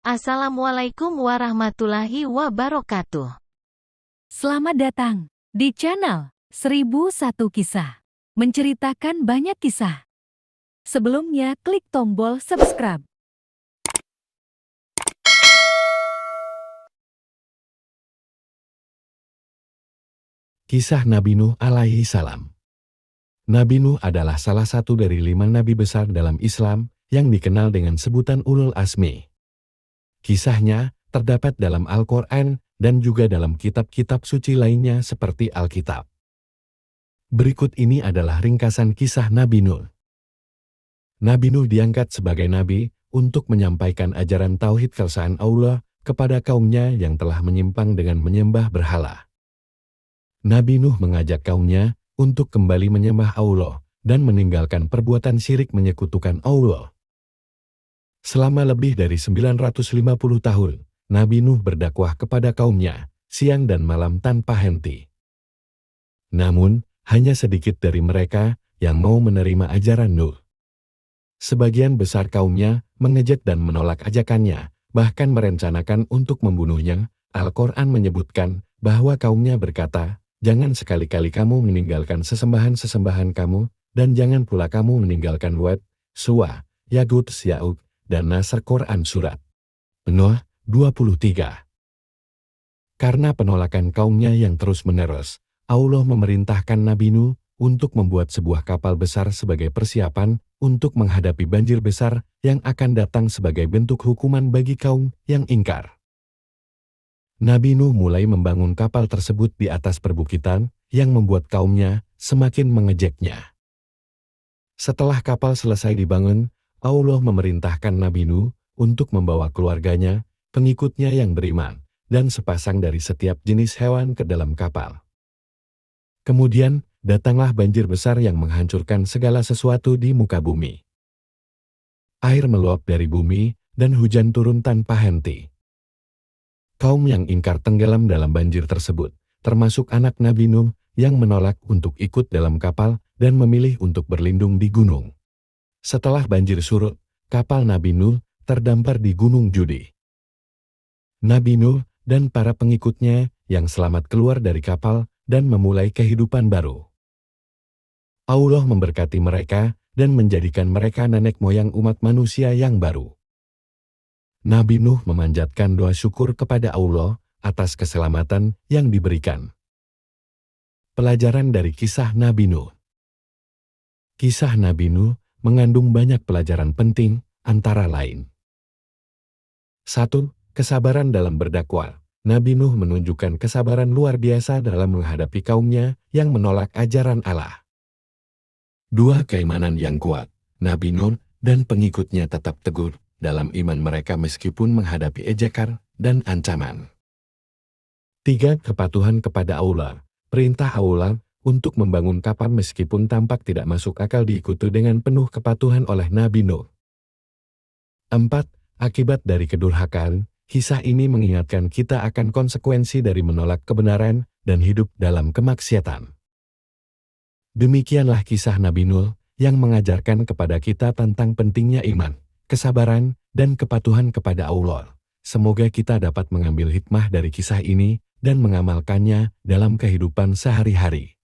Assalamualaikum warahmatullahi wabarakatuh. Selamat datang di channel 1001 Kisah, menceritakan banyak kisah. Sebelumnya klik tombol subscribe. Kisah Nabi Nuh alaihi salam. Nabi Nuh adalah salah satu dari 5 nabi besar dalam Islam yang dikenal dengan sebutan Ulul Azmi. Kisahnya terdapat dalam Al-Quran dan juga dalam kitab-kitab suci lainnya seperti Alkitab. Berikut ini adalah ringkasan kisah Nabi Nuh. Nabi Nuh diangkat sebagai nabi untuk menyampaikan ajaran tauhid keesaan Allah kepada kaumnya yang telah menyimpang dengan menyembah berhala. Nabi Nuh mengajak kaumnya untuk kembali menyembah Allah dan meninggalkan perbuatan syirik menyekutukan Allah. Selama lebih dari 950 tahun, Nabi Nuh berdakwah kepada kaumnya, siang dan malam tanpa henti. Namun, hanya sedikit dari mereka yang mau menerima ajaran Nuh. Sebagian besar kaumnya mengejek dan menolak ajakannya, bahkan merencanakan untuk membunuhnya. Al-Quran menyebutkan bahwa kaumnya berkata, "Jangan sekali-kali kamu meninggalkan sesembahan-sesembahan kamu, dan jangan pula kamu meninggalkan Wad, Suwa, Yagut, Ya'uq, dan Nasr." Quran Surat Nuh 23. Karena penolakan kaumnya yang terus-menerus, Allah memerintahkan Nabi Nuh untuk membuat sebuah kapal besar sebagai persiapan untuk menghadapi banjir besar yang akan datang sebagai bentuk hukuman bagi kaum yang ingkar. Nabi Nuh mulai membangun kapal tersebut di atas perbukitan yang membuat kaumnya semakin mengejeknya. Setelah kapal selesai dibangun, Allah memerintahkan Nabi Nuh untuk membawa keluarganya, pengikutnya yang beriman, dan sepasang dari setiap jenis hewan ke dalam kapal. Kemudian, datanglah banjir besar yang menghancurkan segala sesuatu di muka bumi. Air meluap dari bumi, dan hujan turun tanpa henti. Kaum yang ingkar tenggelam dalam banjir tersebut, termasuk anak Nabi Nuh yang menolak untuk ikut dalam kapal dan memilih untuk berlindung di gunung. Setelah banjir surut, kapal Nabi Nuh terdampar di Gunung Judi. Nabi Nuh dan para pengikutnya yang selamat keluar dari kapal dan memulai kehidupan baru. Allah memberkati mereka dan menjadikan mereka nenek moyang umat manusia yang baru. Nabi Nuh memanjatkan doa syukur kepada Allah atas keselamatan yang diberikan. Pelajaran dari kisah Nabi Nuh. Kisah Nabi Nuh mengandung banyak pelajaran penting, antara lain. 1. Kesabaran dalam berdakwah. Nabi Nuh menunjukkan kesabaran luar biasa dalam menghadapi kaumnya yang menolak ajaran Allah. 2. Keimanan yang kuat. Nabi Nuh dan pengikutnya tetap teguh dalam iman mereka meskipun menghadapi ejekan dan ancaman. 3. Kepatuhan kepada Allah. Perintah Allah untuk membangun kapal meskipun tampak tidak masuk akal diikuti dengan penuh kepatuhan oleh Nabi Nuh. 4. Akibat dari kedurhakaan, kisah ini mengingatkan kita akan konsekuensi dari menolak kebenaran dan hidup dalam kemaksiatan. Demikianlah kisah Nabi Nuh yang mengajarkan kepada kita tentang pentingnya iman, kesabaran, dan kepatuhan kepada Allah. Semoga kita dapat mengambil hikmah dari kisah ini dan mengamalkannya dalam kehidupan sehari-hari.